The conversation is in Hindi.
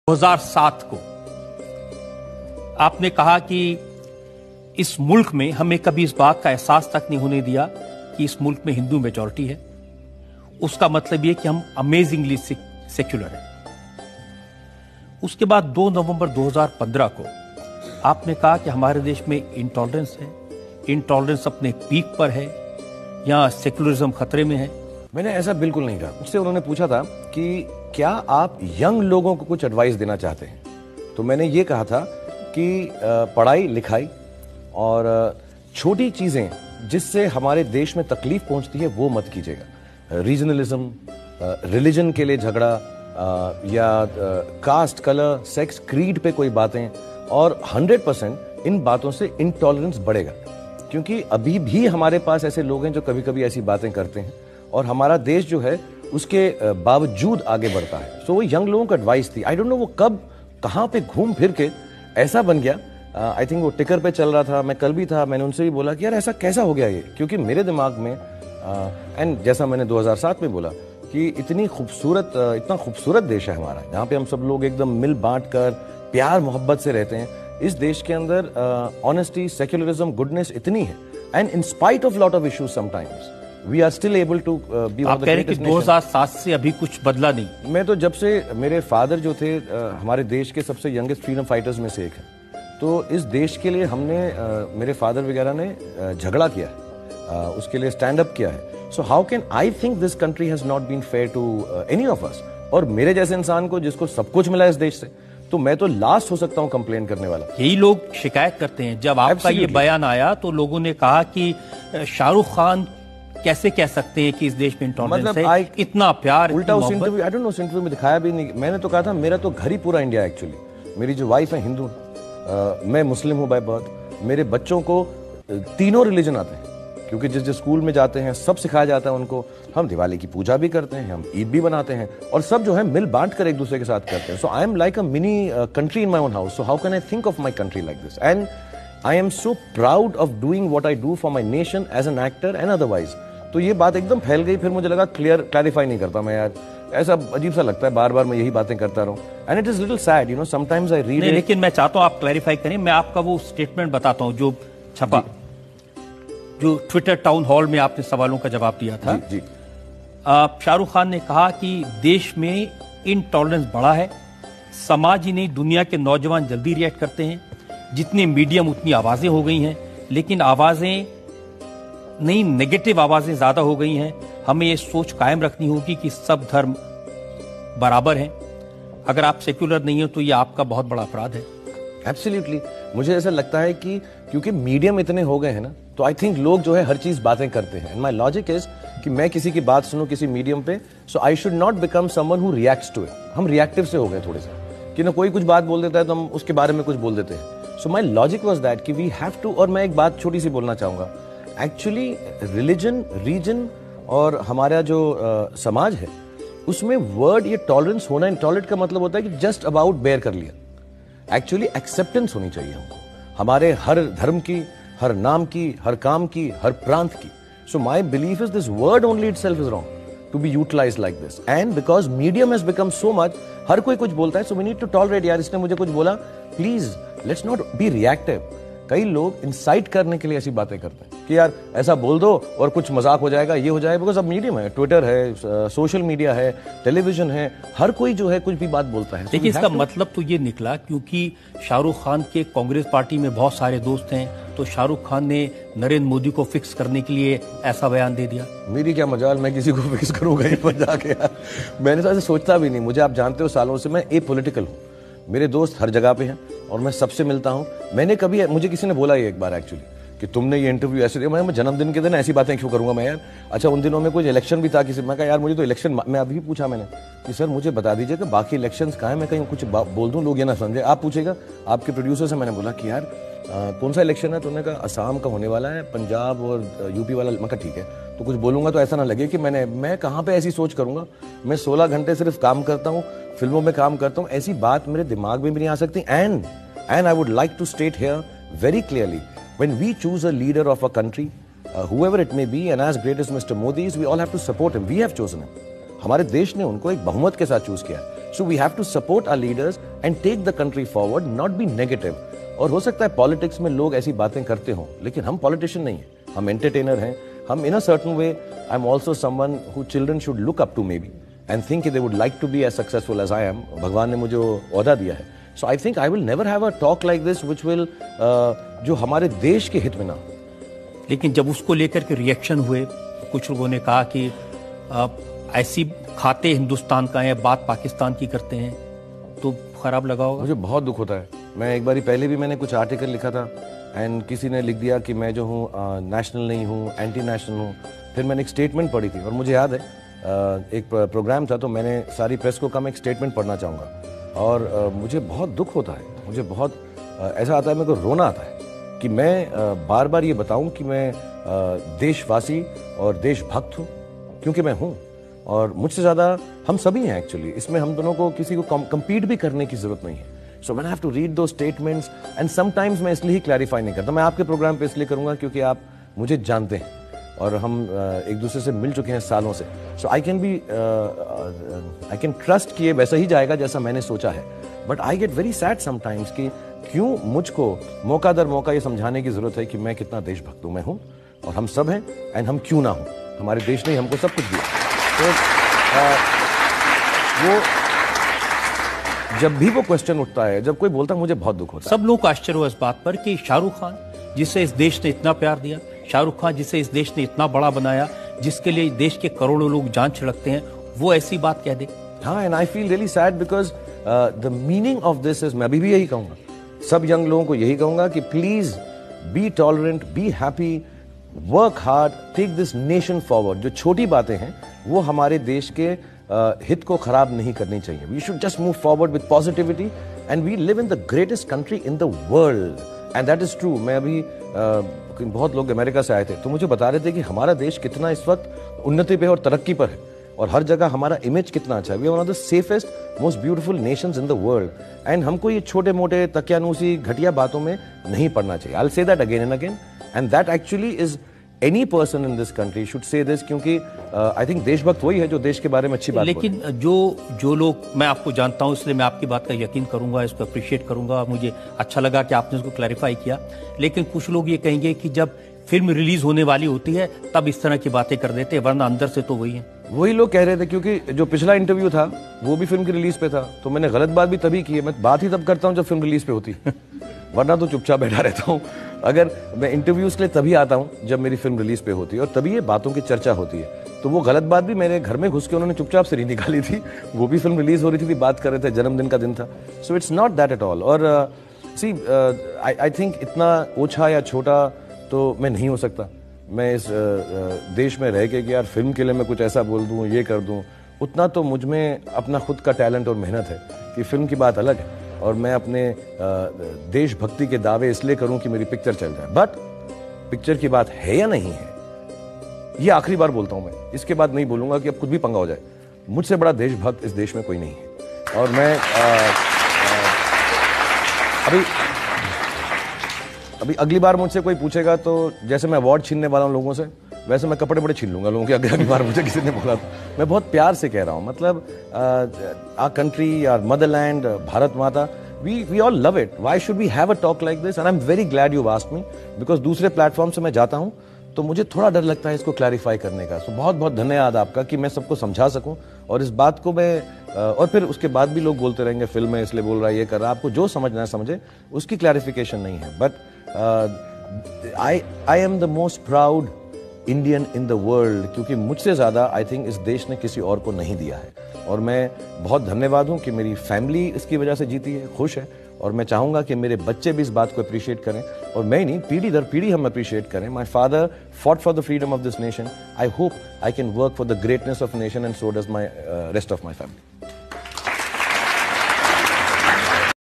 2007 को आपने कहा कि इस मुल्क में हमें कभी इस बात का एहसास तक नहीं होने दिया कि इस मुल्क में हिंदू मेजॉरिटी है। उसका मतलब यह कि हम अमेजिंगली सेक्युलर हैं। उसके बाद 2 नवंबर 2015 को आपने कहा कि हमारे देश में इंटॉलरेंस है, इंटॉलरेंस अपने पीक पर है, यहां सेक्युलरिज्म खतरे में है। मैंने ऐसा बिल्कुल नहीं कहा। मुझसे उन्होंने पूछा था कि क्या आप यंग लोगों को कुछ एडवाइस देना चाहते हैं, तो मैंने ये कहा था कि पढ़ाई लिखाई और छोटी चीजें जिससे हमारे देश में तकलीफ पहुंचती है वो मत कीजिएगा। रीजनलिज्म, रिलीजन के लिए झगड़ा या कास्ट, कलर, सेक्स, क्रीड पे कोई बातें, और 100% इन बातों से इंटॉलरेंस बढ़ेगा, क्योंकि अभी भी हमारे पास ऐसे लोग हैं जो कभी कभी ऐसी बातें करते हैं और हमारा देश जो है उसके बावजूद आगे बढ़ता है। सो वो यंग लोगों को एडवाइस थी। आई डोंट नो वो कब कहां पे घूम फिर के ऐसा बन गया। आई थिंक वो टिकर पे चल रहा था, मैं कल भी था, मैंने उनसे भी बोला कि यार ऐसा कैसा हो गया ये, क्योंकि मेरे दिमाग में एंड जैसा मैंने 2007 में बोला कि इतना खूबसूरत देश है हमारा, जहाँ पे हम सब लोग एकदम मिल बांट कर प्यार मोहब्बत से रहते हैं। इस देश के अंदर ऑनेस्टी, सेक्युलरिज्म, गुडनेस इतनी है, and in spite of lot of issues sometimes we are still able to be. आप कह रहे हैं कि 2007 से अभी कुछ बदला नहीं। मैं तो जब से मेरे फादर जो थे हमारे देश के सबसे यंगेस्ट फ्रीडम फाइटर्स में से एक है, तो इस देश के लिए हमने मेरे फादर वगैरह ने झगड़ा किया है, उसके लिए स्टैंड अप किया है। So how can I think this country has not been fair to any of us. और मेरे जैसे इंसान को जिसको सब कुछ मिला इस देश से, तो मैं तो लास्ट हो सकता हूं कंप्लेन करने वाला। यही लोग शिकायत करते हैं। जब आपका ये बयान आया तो लोगों ने कहा कि शाहरुख खान कैसे कह सकते हैं कि इस देश में इंटॉलरेंस है, इतना प्यार। उल्टा उस इंटरव्यू, आई डोंट नो, उस इंटरव्यू में दिखाया भी नहीं। मैंने तो कहा था मेरा तो घर ही पूरा इंडिया है एक्चुअली। मेरी जो वाइफ है हिंदू, मैं मुस्लिम हूं बाय बर्थ। मेरे बच्चों को तीनों रिलीजन आते हैं, क्योंकि जिस जिस स्कूल में जाते हैं सब सिखाया जाता है उनको। हम दिवाली की पूजा भी करते हैं, हम ईद भी बनाते हैं, और सब जो है मिल बांट कर एक दूसरे के साथ करते हैं। So I am like a mini country in my own house. So how can I think of my country like this, and I am so proud of doing what I do for my nation as an actor and otherwise. तो ये बात एकदम फैल गई, फिर मुझे लगा क्लैरिफाई नहीं करता मैं, यार ऐसा अजीब सा लगता है, बार बार मैं यही बातें करता रहूं, and it is little sad, you know, sometimes I read. लेकिन मैं चाहता हूं आप क्लैरिफाई करें। मैं आपका वो स्टेटमेंट बताता हूं जो छपा, जो ट्विटर टाउन हॉल में आपने सवालों का जवाब दिया था। जी। शाहरुख खान ने कहा कि देश में इनटॉलरेंस बढ़ा है, समाज ही नहीं दुनिया के नौजवान जल्दी रिएक्ट करते हैं, जितने मीडियम उतनी आवाजें हो गई हैं, लेकिन आवाजें नहीं, नेगेटिव आवाजें ज्यादा हो गई हैं। हमें ये सोच कायम रखनी होगी कि सब धर्म बराबर हैं। अगर आप सेक्युलर नहीं हो तो ये आपका बहुत बड़ा अपराध है। एब्सोल्युटली। मुझे ऐसा लगता है कि क्योंकि मीडियम इतने हो गए हैं ना, तो आई थिंक लोग जो है हर चीज बातें करते हैं, एंड माय लॉजिक इज कि मैं किसी की बात सुनूं किसी मीडियम पे, so I should not become someone who reacts to it. हम रिएक्टिव से हो गए थोड़े से, कि ना कोई कुछ बात बोल देता है तो हम उसके बारे में कुछ बोल देते हैं। So my logic was that कि वी हैव टू। और मैं एक बात छोटी सी बोलना चाहूंगा, एक्चुअली रिलीजन, रीजन और हमारा जो समाज है उसमें वर्ड ये टॉलरेंस होना, इंटॉलरेंट का मतलब होता है कि जस्ट अबाउट बेयर कर लिया। एक्चुअली एक्सेप्टेंस होनी चाहिए हमको, हमारे हर धर्म की, हर नाम की, हर काम की, हर प्रांत की। So my belief is this word only itself is wrong to be utilized like this, and because medium has become so much, हर कोई कुछ बोलता है, so we need to tolerate. यार इसने मुझे कुछ बोला, please let's not be reactive. कई लोग इंसाइट करने के लिए ऐसी बातें करते हैं कि यार ऐसा बोल दो और कुछ मजाक हो जाएगा, ये हो जाएगा, बिकॉज अब मीडियम है, ट्विटर है, सोशल मीडिया है, टेलीविजन है, हर कोई जो है कुछ भी बात बोलता है। देखिए इसका मतलब तो ये निकला, क्योंकि शाहरुख खान के कांग्रेस पार्टी में बहुत सारे दोस्त हैं, तो शाहरुख खान ने नरेंद्र मोदी को फिक्स करने के लिए ऐसा बयान दे दिया। मेरी क्या मजाल, मैं किसी को फिक्स करूंगा इन पर जाके यार। मैंने तो ऐसे सोचता भी नहीं। मुझे आप जानते हो सालों से मैं एपॉलिटिकल हूँ, मेरे दोस्त हर जगह पे हैं और मैं सबसे मिलता हूं। मैंने कभी, मुझे किसी ने बोला ये एक बार एक्चुअली कि तुमने ये इंटरव्यू ऐसे दिया, मैं जन्मदिन के दिन ऐसी बातें क्यों करूंगा मैं यार। अच्छा उन दिनों में कुछ इलेक्शन भी था किसी, मैं कहा यार मुझे तो इलेक्शन, मैं अभी पूछा मैंने कि सर मुझे बता दीजिए कि बाकी इलेक्शंस कहाँ है, मैं कहीं कुछ बोल दूं लोग ये ना समझे। आप पूछेगा आपके प्रोड्यूसर से, मैंने बोला कि यार कौन सा इलेक्शन है, तो उन्होंने कहा असम का होने वाला है, पंजाब और यूपी वाला। मैं कहा ठीक है, तो कुछ बोलूंगा तो ऐसा ना लगे कि मैं कहाँ पे ऐसी सोच करूंगा। मैं 16 घंटे सिर्फ काम करता हूँ, फिल्मों में काम करता हूँ, ऐसी बात मेरे दिमाग में भी नहीं आ सकती। And I would like to state here very clearly, when we choose a leader of a country, whoever it may be, and as great as Mr. Modi is, we all have to support him. We have chosen him. हमारे देश ने उनको एक बहुमत के साथ चूज किया है। So we have to support our leaders and take the country forward, not be negative. और हो सकता है पॉलिटिक्स में लोग ऐसी बातें करते हों, लेकिन हम पॉलिटिशियन नहीं हैं, हम एंटरटेनर हैं। हम in a certain way, I am also someone who children should look up to maybe and think they would like to be as successful as I am. भगवान ने मुझे ओहदा दिया है, so I think I will never have a talk like this which will जो हमारे देश के हित में ना हो। लेकिन जब उसको लेकर के रिएक्शन हुए, कुछ लोगों ने कहा कि ऐसी खाते हिंदुस्तान का है, बात पाकिस्तान की करते हैं, तो खराब लगा होगा। मुझे बहुत दुख होता है। मैं एक बारी पहले भी मैंने कुछ आर्टिकल लिखा था एंड किसी ने लिख दिया कि मैं जो हूँ नेशनल नहीं हूँ, एंटी नेशनल हूँ। फिर मैंने एक स्टेटमेंट पढ़ी थी और मुझे याद है एक प्रोग्राम था, तो मैंने सारी प्रेस को कहा मैं एक स्टेटमेंट पढ़ना चाहूँगा। और मुझे बहुत दुख होता है, मुझे बहुत ऐसा आता है, मेरे को रोना आता है कि मैं बार बार ये बताऊं कि मैं देशवासी और देशभक्त हूं, क्योंकि मैं हूं और मुझसे ज़्यादा हम सभी हैं एक्चुअली। इसमें हम दोनों को किसी को कम्पीट भी करने की ज़रूरत नहीं है। So when I have to read those statements and sometimes मैं इसलिए ही क्लैरिफाई नहीं करता। मैं आपके प्रोग्राम पे इसलिए करूँगा क्योंकि आप मुझे जानते हैं और हम एक दूसरे से मिल चुके हैं सालों से। सो आई कैन ट्रस्ट कि ये वैसा ही जाएगा जैसा मैंने सोचा है। But I get very sad sometimes कि क्यों मुझको मौका दर मौका ये समझाने की जरूरत है कि मैं कितना देशभक्त हूं। मैं हूं और हम सब हैं एंड हम क्यों ना हूं, हमारे देश ने हमको सब कुछ दिया। तो वो जब भी वो क्वेश्चन उठता है, जब कोई बोलता है, मुझे बहुत दुख होता है। सब लोग को आश्चर्य हुआ इस बात पर कि शाहरुख खान जिसे इस देश ने इतना प्यार दिया, शाहरुख खान जिसे इस देश ने इतना बड़ा बनाया, जिसके लिए देश के करोड़ों लोग जान छिड़कते हैं, वो ऐसी बात कह दे। हाँ, and I feel really sad because the meaning of this is, मैं अभी भी यही कहूंगा, सब यंग लोगों को यही कहूंगा कि please be tolerant, be happy, work hard, take this nation forward. जो छोटी बातें हैं वो हमारे देश के हित को खराब नहीं करनी चाहिए। We should just move forward with positivity and we live in the greatest country in the world and that is true. मैं अभी बहुत लोग अमेरिका से आए थे तो मुझे बता रहे थे कि हमारा देश कितना इस वक्त उन्नति पे और तरक्की पर है और हर जगह हमारा इमेज कितना अच्छा है। We are one of the safest, most beautiful nations in the world and हमको ये छोटे मोटे तकियानूसी घटिया बातों में नहीं पड़ना चाहिए। I will say that again and again and that actually is any person in this country should say this, क्योंकि आई थिंक देशभक्त वही है जो देश के बारे में अच्छी बात। लेकिन जो लोग, मैं आपको जानता हूं इसलिए मैं आपकी बात का यकीन करूंगा, इसको अप्रिशिएट करूंगा। मुझे अच्छा लगा कि आपने इसको क्लैरिफाई किया। लेकिन कुछ लोग ये कहेंगे कि जब फिल्म रिलीज होने वाली होती है तब इस तरह की बातें कर देते हैं, वरना अंदर से तो वही है। वही लोग कह रहे थे, क्योंकि जो पिछला इंटरव्यू था वो भी फिल्म की रिलीज पे था, तो मैंने गलत बात भी तभी की है। मैं बात ही तब करता हूँ जब फिल्म रिलीज पे होती वरना तो चुपचाप बैठा रहता हूँ। अगर मैं इंटरव्यूज के लिए तभी आता हूँ जब मेरी फिल्म रिलीज पे होती है और तभी ये बातों की चर्चा होती है। तो वो गलत बात भी मेरे घर में घुस के उन्होंने चुपचाप से नहीं निकाली थी। वो भी फिल्म रिलीज हो रही थी, बात कर रहे थे, जन्मदिन का दिन था। So it's not that at all. और सी आई थिंक इतना ओछा या छोटा तो मैं नहीं हो सकता। मैं इस देश में रह के कि यार फिल्म के लिए मैं कुछ ऐसा बोल दूं, ये कर दूं, उतना तो मुझ में अपना खुद का टैलेंट और मेहनत है कि फिल्म की बात अलग है और मैं अपने देशभक्ति के दावे इसलिए करूं कि मेरी पिक्चर चल जाए। बट पिक्चर की बात है या नहीं है, ये आखिरी बार बोलता हूं मैं, इसके बाद नहीं बोलूंगा कि अब खुद भी पंगा हो जाए। मुझसे बड़ा देशभक्त इस देश में कोई नहीं है। और मैं अभी अगली बार मुझसे कोई पूछेगा तो जैसे मैं अवार्ड छीनने वाला हूं लोगों से, वैसे मैं कपड़े बड़े छीन लूंगा लोगों के। अगली बार मुझे किसी ने बोला तो मैं बहुत प्यार से कह रहा हूं, मतलब our country, our motherland, Bharat Mata, we all love it. Why should we have a talk like this? And I am very glad you asked me, because दूसरे प्लेटफॉर्म से मैं जाता हूं तो मुझे थोड़ा डर लगता है इसको क्लैरिफाई करने का। सो बहुत बहुत धन्यवाद आपका कि मैं सबको समझा सकूं और इस बात को मैं और फिर उसके बाद भी लोग बोलते रहेंगे फिल्म में इसलिए बोल रहा है, ये कर रहा है। आपको जो समझना है समझे, उसकी क्लैरिफिकेशन नहीं है। But I am the most proud Indian in the world, क्योंकि मुझसे ज़्यादा आई थिंक इस देश ने किसी और को नहीं दिया है। और मैं बहुत धन्यवाद हूँ कि मेरी फैमिली इसकी वजह से जीती है, खुश है। और मैं चाहूँगा कि मेरे बच्चे भी इस बात को अप्रिशिएट करें और मैं ही नहीं, पीढ़ी दर पीढ़ी हम अप्रिशिएट करें। My father fought for the freedom of this nation. I hope I can work for the greatness of nation and so does my rest of my family.